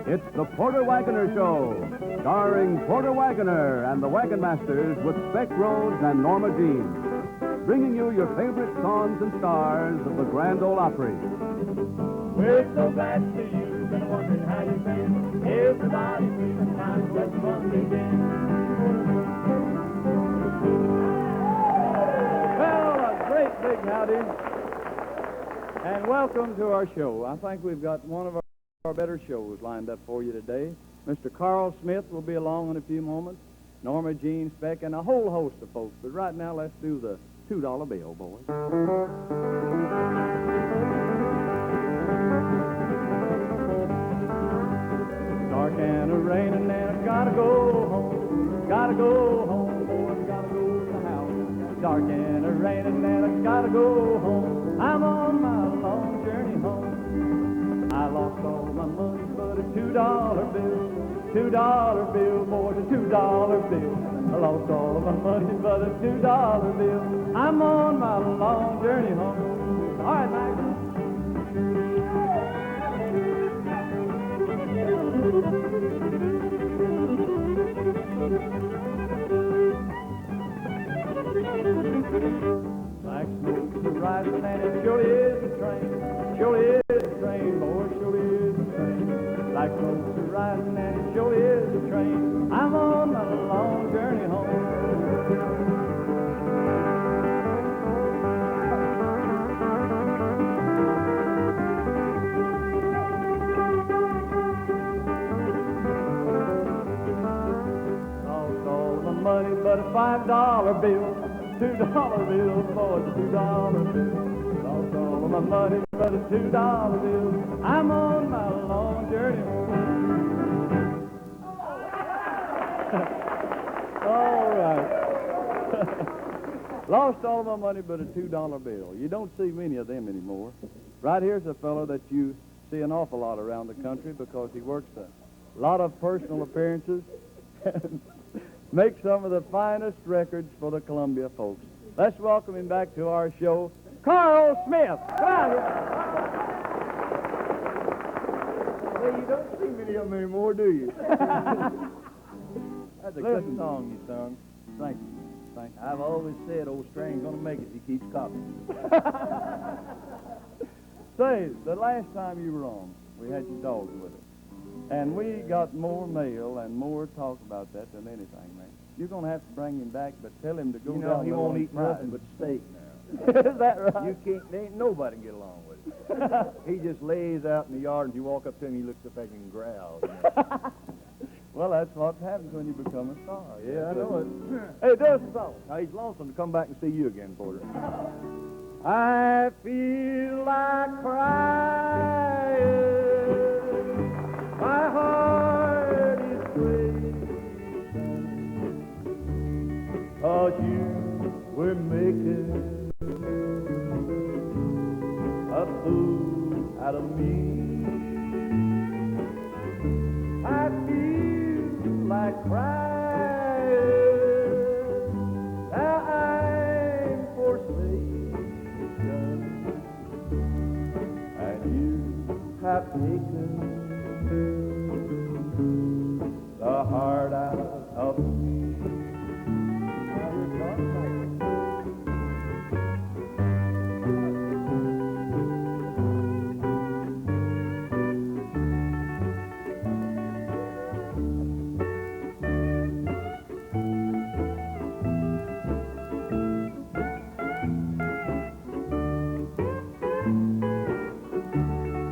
It's the Porter Wagoner Show, starring Porter Wagoner and the Wagon Masters with Speck Rhodes and Norma Jean, bringing you your favorite songs and stars of the Grand Ole Opry. We're so glad to see you, been wondering how you've been. Everybody feeling nice, let's fun begin. Well, a great big howdy. And welcome to our show. I think we've got one of our better shows lined up for you today. Mr. Carl Smith will be along in a few moments, Norma Jean Speck, and a whole host of folks. But right now, let's do the $2 bill, boys. Dark and a raining, and I gotta go home. Gotta go home, boys, gotta go to the house. Dark and a raining, and I gotta go home. I'm on my long journey home. I lost all my money but a $2 bill. $2 bill, boys, a $2 bill. I lost all of my money but a $2 bill. I'm on my long journey home. All right, Mike. Like smoke rising and it surely is a train. Surely is a train, boy, surely is a train. Like smoke rising and it surely is a train. I'm on my long journey home. Lost all my money but a $5 bill. $2 bill, boy, a $2 bill. Lost all of my money but a $2 bill. I'm on my long journey home. All right. Lost all of my money but a $2 bill. You don't see many of them anymore. Right here's a fellow that you see an awful lot around the country because he works a lot of personal appearances and makes some of the finest records for the Columbia folks. Let's welcome him back to our show, Carl Smith. Come on here. Well, you don't see many of them anymore, do you? That's a good song you sung. Thank you. Thank you. I've always said old String's gonna make it if he keeps copying. Say, the last time you were on, we had your dogs with us. And we got more mail and more talk about that than anything, man. You're going to have to bring him back, but tell him to go down. He there won't on eat Friday. nothing but steak now. Is that right? You can't, there ain't nobody can get along with it. He just lays out in the yard, and if you walk up to him, he looks up at you and growls. Well, that's what happens when you become a star. Yeah, I know it. Hey, do us a song. Now, he's lonesome to come back and see you again, Porter. I feel like crying. My heart is breaking. 'Cause you were making a fool out of me. I feel like crying. Now I'm forsaken, and you have taken the heart out of me.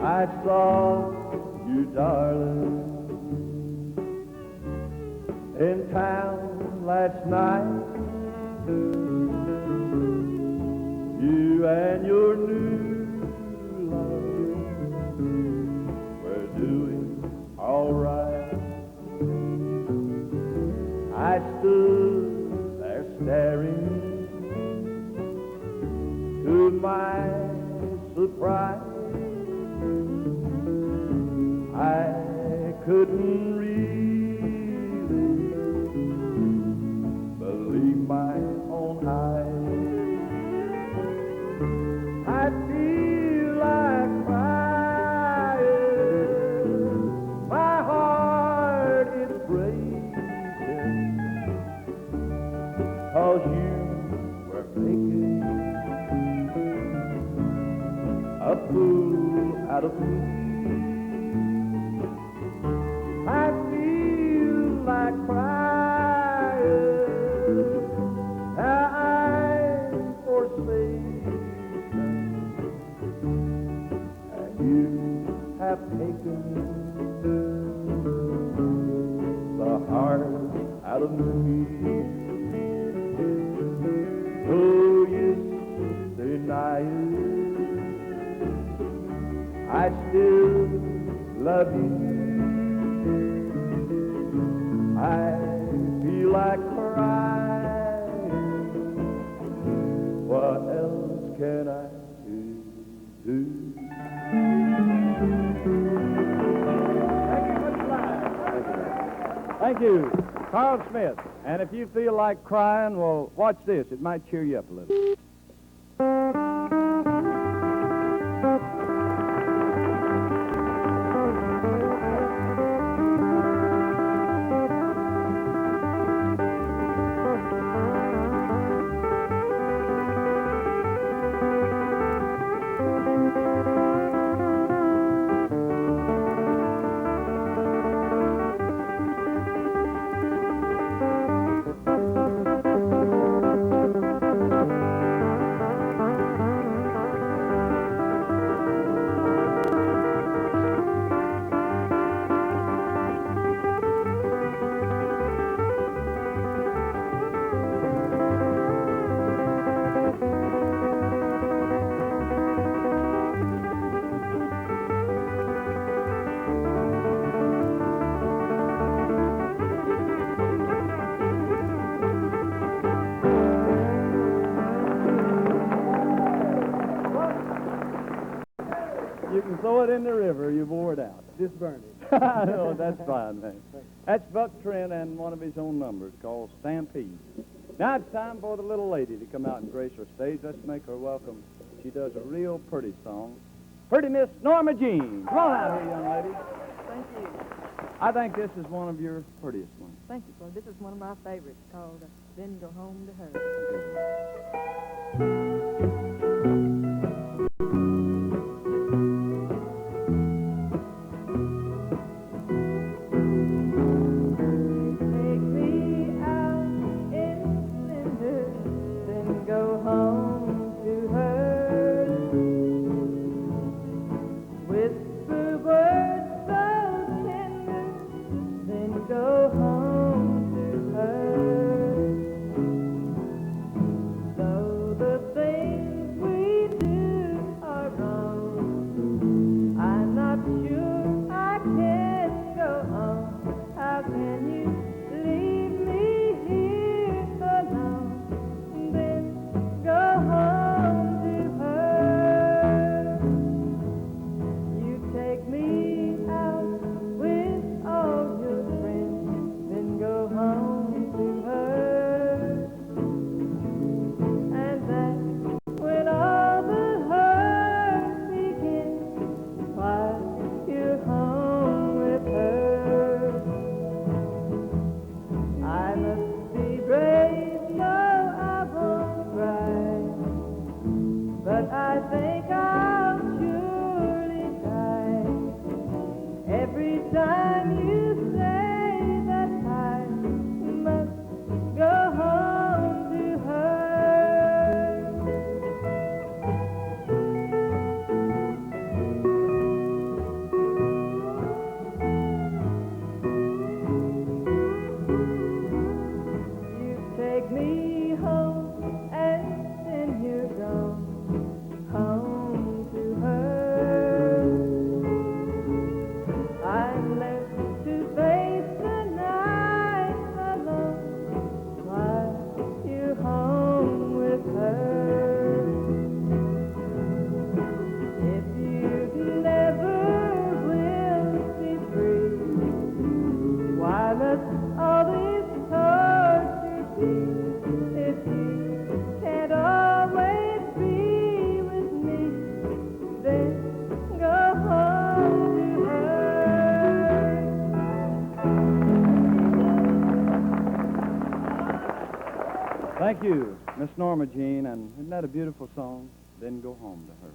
I saw you, darling, in town last night. You and your new love were doing all right. I stood there staring, to my surprise. I couldn't really believe my own eyes. I feel like crying. My out of me. Though you deny it, I still love you. I feel like crying. What else can I do? Thank you, Carl Smith. And if you feel like crying, well, watch this. It might cheer you up a little. You can throw it in the river. You wore it out. Just burn it. No, that's fine, man. That's Buck Trent and one of his own numbers called Stampede. Now it's time for the little lady to come out and grace our stage. Let's make her welcome. She does a real pretty song. Pretty Miss Norma Jean. Come on out here, young lady. Thank you. I think this is one of your prettiest ones. Thank you, sir. This is one of my favorites called Then Go Home to Her. Take me out in splendor, then go home to her. Whisper words so tender, then go home to her. Though the things we do are wrong, I'm not sure I can go on. How can you leave me here alone? Then go home to her. You take me out with all your friends, then go home to her. And that's when all the hurt begins, while you're home with her. I must be brave, no, I won't cry, but I think I'll surely die every time you say that I must go home to her. You take me home and then you're gone home to her. I'm left to face the night alone while you're home with her. If you never will be free, why must all this torture be? If you can't always be with me, then go home to her. Thank you, Miss Norma Jean, and isn't that a beautiful song? Then Go Home to Her.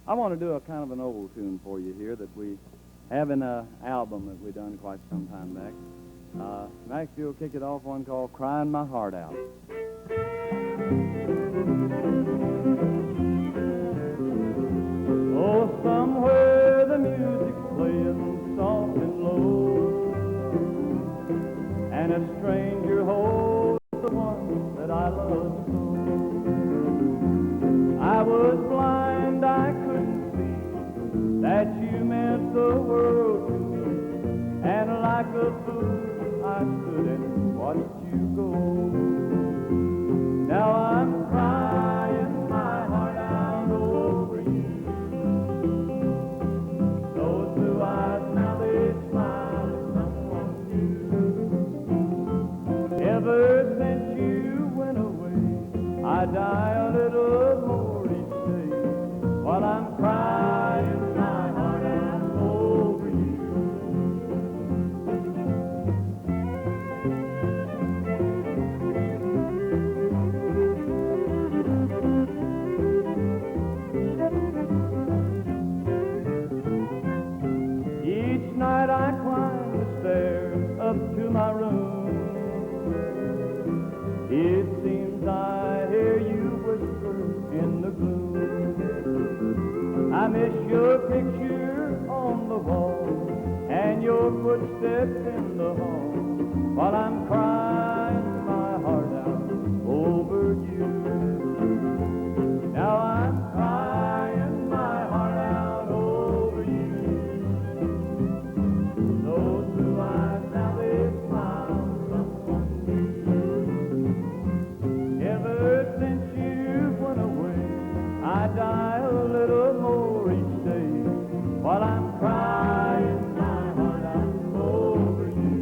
I want to do a kind of an old tune for you here that we have in an album that we done quite some time back. Max, you'll kick it off, one called Crying My Heart Out. Oh, somewhere the music's playing soft and low, and a stranger the world to me, and like a fool I stood and watched you go. Now I'm crying my heart out over you. Those blue eyes now they smile at someone new. Ever since you went away, I die a little more each day, while I'm crying my heart out over you. Each night I climb the stairs up to my room. It seems I hear you whisper in the gloom. I miss your picture on the wall and your footsteps in the hall, while I'm crying my heart out over you. Now I'm crying my heart out over you. Those blue eyes now they smile someone new. Ever since you went away, I die a little more each day, while I'm crying my heart out over you.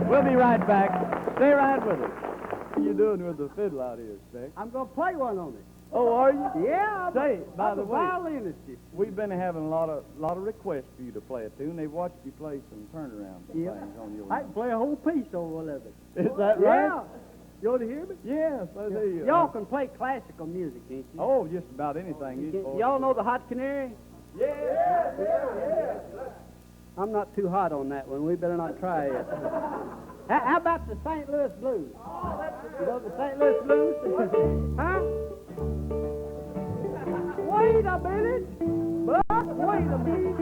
We'll be right back. Stay right with us. What are you doing with the fiddle out here, Speck? I'm going to play one on it. Oh, are you? Yeah, Say, by I'm the a way, violinist. we've been having a lot of requests for you to play a tune. They've watched you play some turnarounds and Yeah. things on your I can play a whole piece on one of it. Is that right? Yeah. You want to hear me? Yes, I hear you. Y'all can play classical music, can't you? Oh, just about anything. Y'all know the Hot Canary? Yeah. I'm not too hot on that one. We better not try it. How about the St. Louis Blues? You know the St. Louis Blues? Huh? Wait a minute. But wait a minute.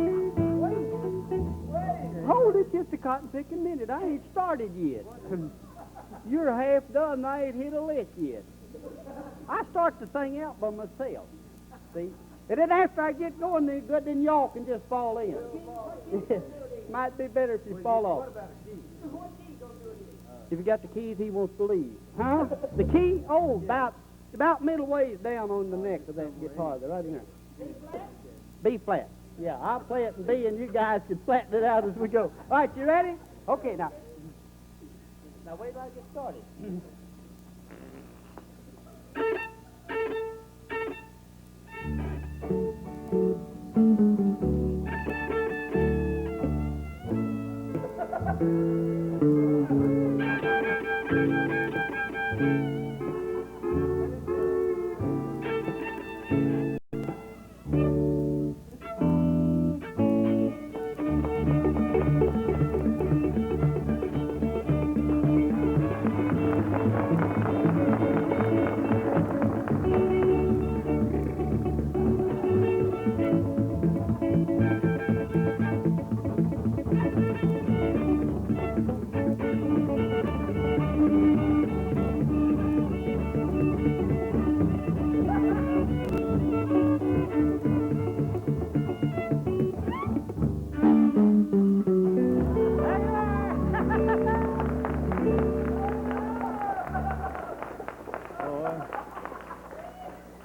Wait. Hold it just a cotton-picking minute. I ain't started yet. You're half done and I ain't hit a lick yet. I start the thing out by myself. See? And then after I get going good, then y'all can just fall in. Might be better if you fall off. If you got the keys, he wants to leave. Huh? The key? Oh, about middle ways down on the neck of that guitar there, right in there. B flat. Yeah, I'll play it in B, and you guys can flatten it out as we go. All right, you ready? Okay, now wait till I get started.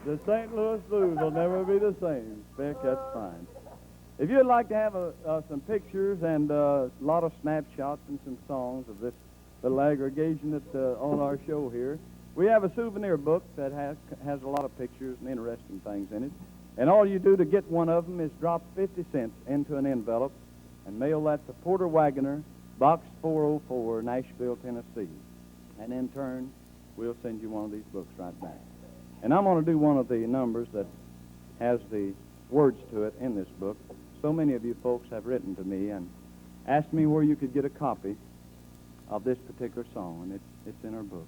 The St. Louis Blues will never be the same, Beck. That's fine. If you'd like to have some pictures and a lot of snapshots and some songs of this little aggregation that's on our show here, we have a souvenir book that has a lot of pictures and interesting things in it. And all you do to get one of them is drop 50 cents into an envelope and mail that to Porter Wagoner, Box 404, Nashville, Tennessee. And in turn, we'll send you one of these books right back. And I'm going to do one of the numbers that has the words to it in this book. So many of you folks have written to me and asked me where you could get a copy of this particular song, and it's in our book,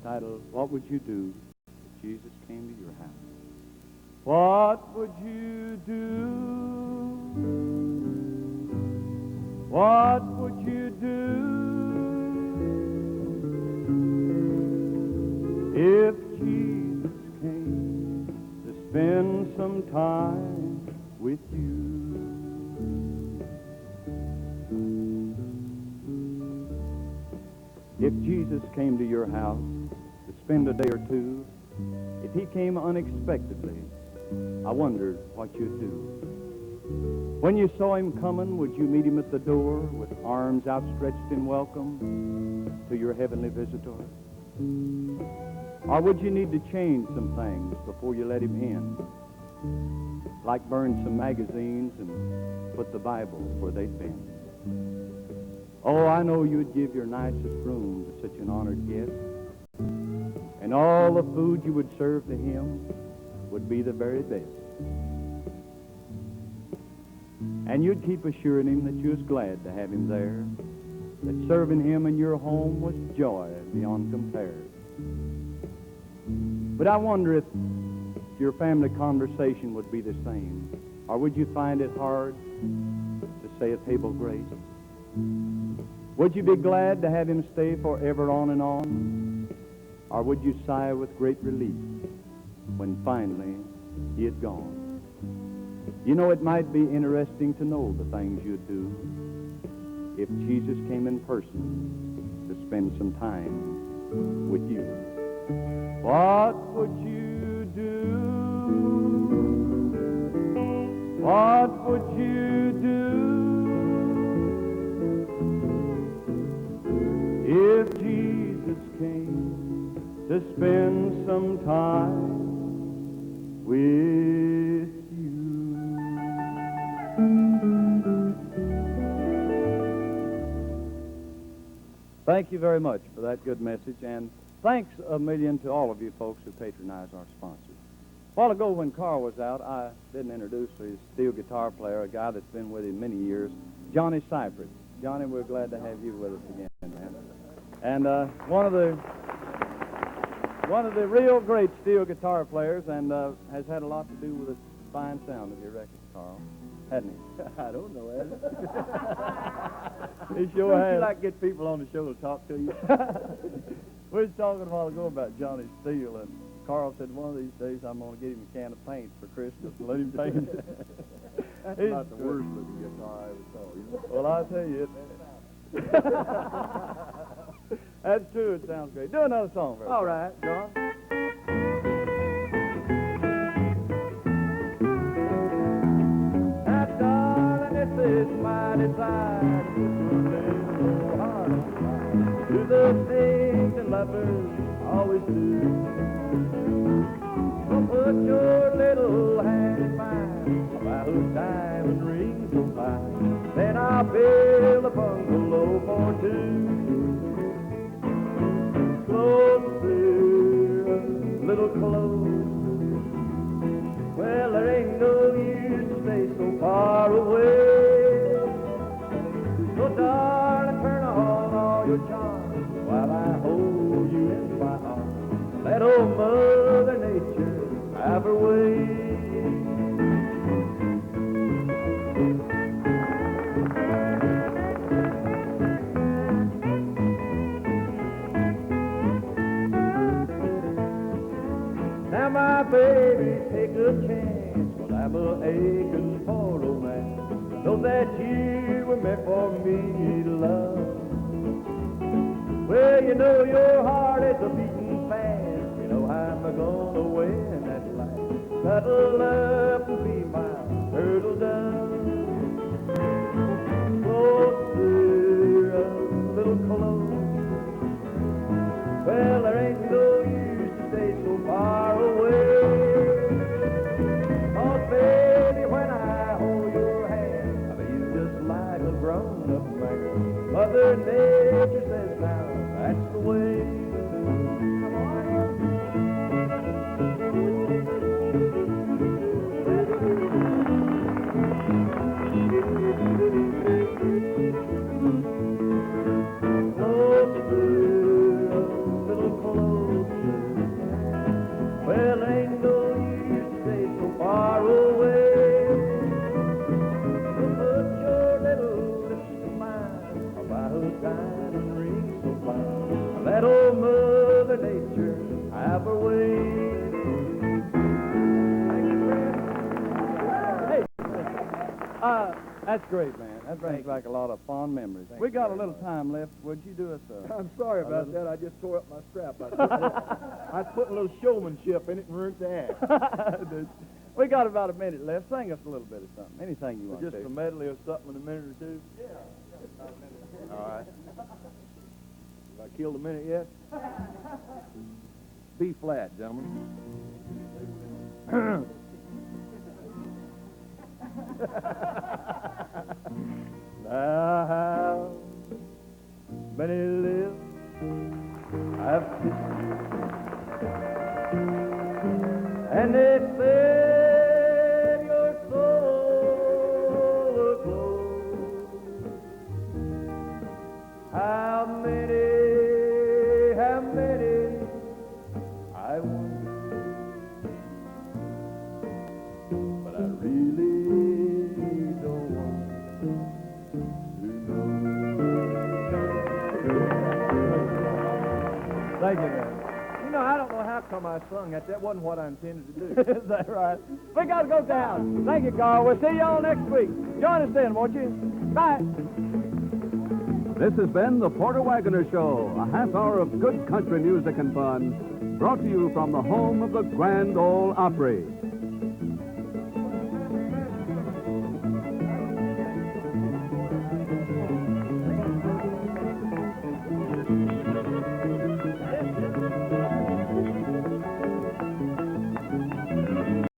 titled, What Would You Do If Jesus Came to Your House? What would you do? What would you do if Jesus came to spend some time with you. If Jesus came to your house to spend a day or two, if he came unexpectedly, I wondered what you'd do. When you saw him coming, would you meet him at the door with arms outstretched in welcome to your heavenly visitor? Or would you need to change some things before you let him in? Like burn some magazines and put the Bible where they'd been. Oh, I know you'd give your nicest room to such an honored guest. And all the food you would serve to him would be the very best. And you'd keep assuring him that you was glad to have him there, that serving him in your home was joy beyond compare. But I wonder if your family conversation would be the same, or would you find it hard to say a table grace? Would you be glad to have him stay forever on and on, or would you sigh with great relief when finally he had gone? You know, it might be interesting to know the things you'd do if Jesus came in person to spend some time with you. What would you do? What would you do if Jesus came to spend some time with you? Thank you very much for that good message, and thanks a million to all of you folks who patronize our sponsors. A while ago when Carl was out, I didn't introduce his steel guitar player, a guy that's been with him many years, Johnny Seifert. Johnny, we're glad to have you with us again, man. And one of the real great steel guitar players, and has had a lot to do with the fine sound of your records, Carl, hadn't he? I don't know, Ed. He sure has. You like to get people on the show to talk to you? We was talking a while ago about Johnny Steele, and Carl said one of these days I'm going to get him a can of paint for Christmas and let him paint it. That's He's not the worst looking guitar I ever saw. You know? Well, I'll tell you, that's true. It sounds great. Do another song for us. All right, John. Now, darling, this is my desire to live so hard and fine. Do the things that lovers always do. So put your little hand in mine about whose diamond ring so fine. Then I'll build a bungalow for two. Closer, a little closer. Well, there ain't no use to stay so far away. So, darling, turn on all your charms while I hold you in my arms. Let old Mother Nature have her way. Now, my baby, take a chance, well, I'm a-aching for romance. Know that you were meant for me to love. Well, you know your heart is a beating fast. You know I'm gonna win that fight. Cuddle up and be my turtle dove. Closer, a little closer. Well, there ain't no use to stay so far away. Oh, baby, when I hold your hand, I feel just like a grown-up man. Mother Nature says now, that's the way. Come Well, ain't no use to stay so far away. So put your little lips to mine about a diamond ring so fine. Let That's great, man. That brings back a lot of fond memories. We got a little time left. Would you do us a... I'm sorry about that. I just tore up my strap. I was putting a little showmanship in it and ruined the act. We got about a minute left. Sing us a little bit of something. Anything you want Just to. a medley of something in a minute or two? Yeah. All right. Have I killed a minute yet? B flat, gentlemen. Now how many lips I've kissed, and they said your soul was closed. How many, I wonder, but I really don't want to know. Thank you, man. You know, I don't know how come I sung that. That wasn't what I intended to do. Is that right? We got to go down. Thank you, Carl. We'll see you all next week. Join us then, won't you? Bye. This has been the Porter Wagoner Show, a half hour of good country music and fun, brought to you from the home of the Grand Ole Opry.